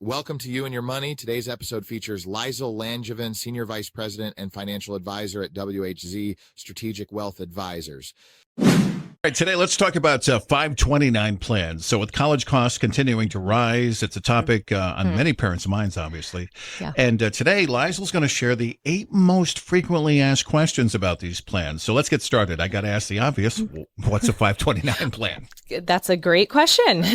Welcome to You and Your Money. Today's episode features Lizel Langevin, Senior Vice President and Financial Advisor at WHZ Strategic Wealth Advisors. All right, today let's talk about 529 plans. So with college costs continuing to rise, it's a topic on many parents' minds, obviously. Yeah. And today, Lizel's going to share the 8 most frequently asked questions about these plans. So let's get started. I got to ask the obvious. What's a 529 plan? That's a great question.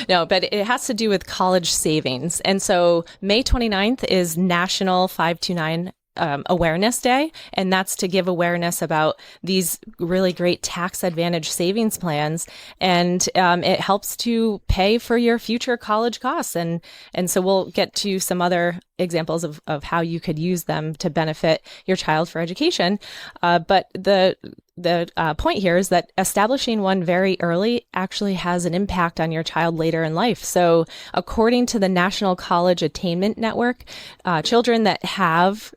No, but it has to do with college savings. And so May 29th is National 529 Awareness Day, and that's to give awareness about these really great tax advantage savings plans, and it helps to pay for your future college costs. And so we'll get to some other examples of how you could use them to benefit your child for education. But the point here is that establishing one very early actually has an impact on your child later in life. So according to the National College Attainment Network, children that have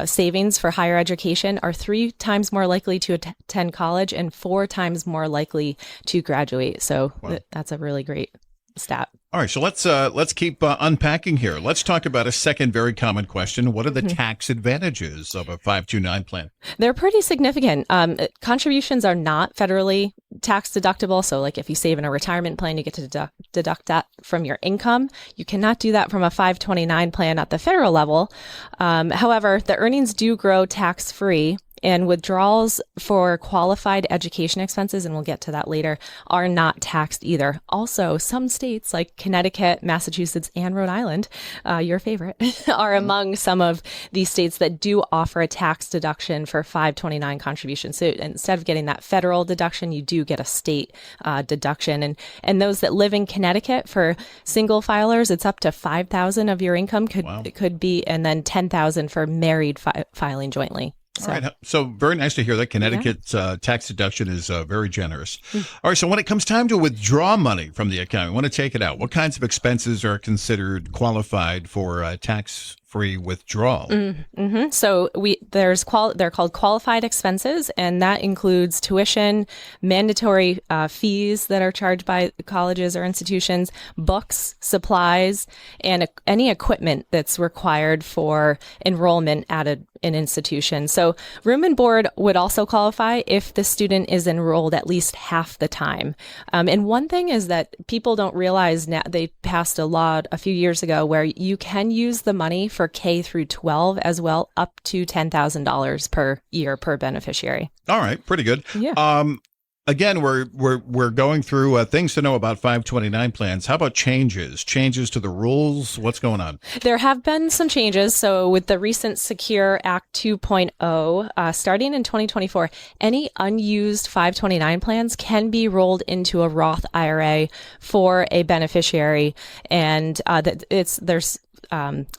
savings for higher education are 3 times more likely to attend college and 4 times more likely to graduate. So that's a really great stat. All right, so let's keep unpacking here. Let's talk about a second very common question. What are the tax advantages of a 529 plan? They're pretty significant. Contributions are not federally tax deductible. So like if you save in a retirement plan, you get to deduct that from your income. You cannot do that from a 529 plan at the federal level. However, the earnings do grow tax-free. And withdrawals for qualified education expenses, and we'll get to that later, are not taxed either. Also, some states like Connecticut, Massachusetts, and Rhode Island, your favorite, are among some of these states that do offer a tax deduction for 529 contributions. So instead of getting that federal deduction, you do get a state deduction. And those that live in Connecticut, for single filers, it's up to $5,000 of your income could be, and then $10,000 for married filing jointly. All right. So very nice to hear that Connecticut's tax deduction is very generous. All right. So when it comes time to withdraw money from the account, we want to take it out. What kinds of expenses are considered qualified for tax-free withdrawal? So they're called qualified expenses, and that includes tuition, mandatory fees that are charged by colleges or institutions, books, supplies, and any equipment that's required for enrollment at an institution. So room and board would also qualify if the student is enrolled at least half the time. And one thing is that people don't realize now, they passed a law a few years ago where you can use the money for K through 12 as well, up to $10,000 per year per beneficiary. All right, pretty good. Yeah. Again, we're going through things to know about 529 plans. How about changes to the rules? What's going on? There have been some changes. So with the recent Secure Act 2.0, starting in 2024, any unused 529 plans can be rolled into a Roth IRA for a beneficiary, and there's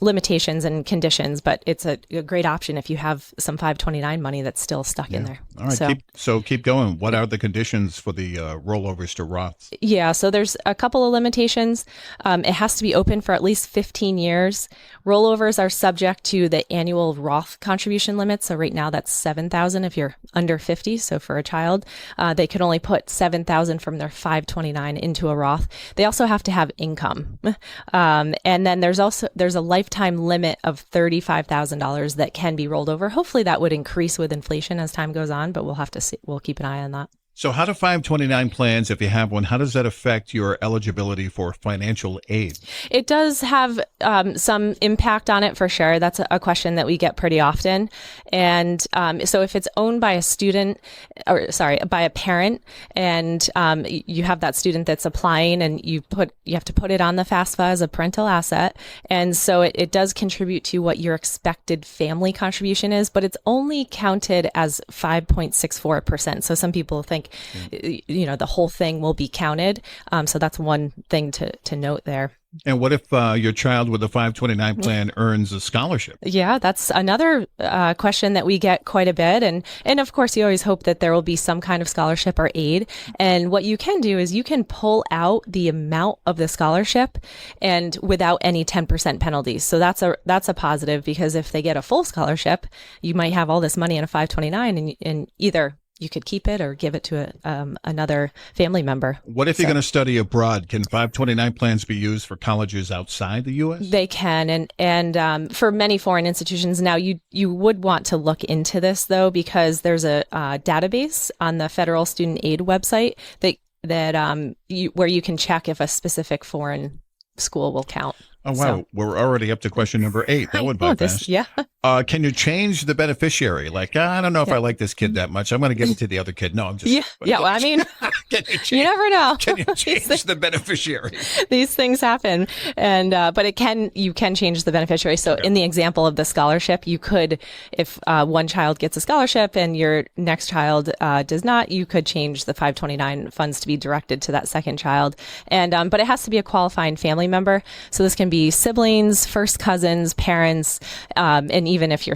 limitations and conditions, but it's a great option if you have some 529 money that's still stuck in there. All right, keep going. What are the conditions for the rollovers to Roths? Yeah, so there's a couple of limitations. It has to be open for at least 15 years. Rollovers are subject to the annual Roth contribution limit. So right now that's $7,000 if you're under 50. So for a child, they can only put $7,000 from their 529 into a Roth. They also have to have income. And then there's a lifetime limit of $35,000 that can be rolled over. Hopefully that would increase with inflation as time goes on, but we'll have to see. We'll keep an eye on that. So how do 529 plans, if you have one, how does that affect your eligibility for financial aid? It does have some impact on it for sure. That's a question that we get pretty often. And so if it's owned by by a parent, and you have that student that's applying, and you have to put it on the FAFSA as a parental asset. And so it does contribute to what your expected family contribution is, but it's only counted as 5.64%. So some people think, the whole thing will be counted. So that's one thing to note there. And what if your child with a 529 plan earns a scholarship? Yeah, that's another question that we get quite a bit. And of course, you always hope that there will be some kind of scholarship or aid. And what you can do is you can pull out the amount of the scholarship and without any 10% penalties. So that's a positive, because if they get a full scholarship, you might have all this money in a 529 and either you could keep it or give it to another family member. What if you're going to study abroad? Can 529 plans be used for colleges outside the U.S.? They can, and for many foreign institutions now, you would want to look into this though, because there's a database on the Federal Student Aid website where you can check if a specific foreign school will count. Oh, wow. So, we're already up to question number 8. That went by fast. Yeah. Can you change the beneficiary? Like, I don't know if I like this kid that much. I'm going to give it to the other kid. No, I'm just. Yeah. Well, I mean, you never know. Can you change the beneficiary? These things happen. And, but you can change the beneficiary. So in the example of the scholarship, you could, if one child gets a scholarship and your next child does not, you could change the 529 funds to be directed to that second child. And, but it has to be a qualifying family member. So this can be siblings, first cousins, parents, and even if you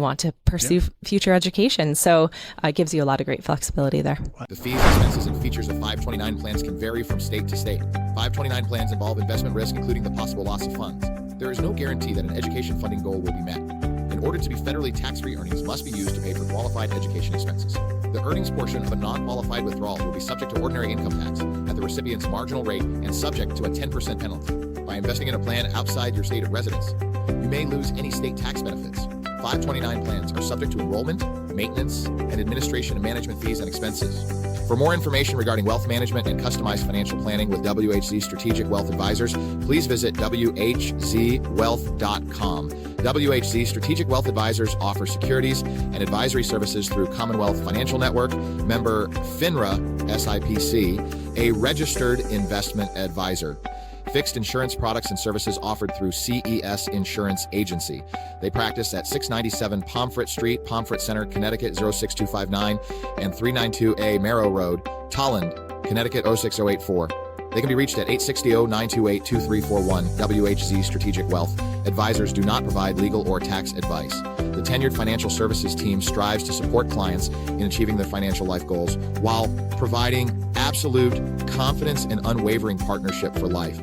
want to pursue future education. So it gives you a lot of great flexibility there. The fees, expenses, and features of 529 plans can vary from state to state. 529 plans involve investment risk, including the possible loss of funds. There is no guarantee that an education funding goal will be met. In order to be federally tax-free, earnings must be used to pay for qualified education expenses. The earnings portion of a non-qualified withdrawal will be subject to ordinary income tax at the recipient's marginal rate and subject to a 10% penalty. By investing in a plan outside your state of residence, you may lose any state tax benefits. 529 plans are subject to enrollment, maintenance, and administration and management fees and expenses. For more information regarding wealth management and customized financial planning with WHZ Strategic Wealth Advisors, please visit WHZwealth.com. WHZ Strategic Wealth Advisors offer securities and advisory services through Commonwealth Financial Network, member FINRA SIPC, a registered investment advisor. Fixed insurance products and services offered through CES Insurance Agency. They practice at 697 Pomfret Street, Pomfret Center, Connecticut 06259, and 392A Merrow Road, Tolland, Connecticut 06084. They can be reached at 860-928-2341. WHZ Strategic Wealth Advisors do not provide legal or tax advice. The tenured financial services team strives to support clients in achieving their financial life goals while providing absolute confidence and unwavering partnership for life.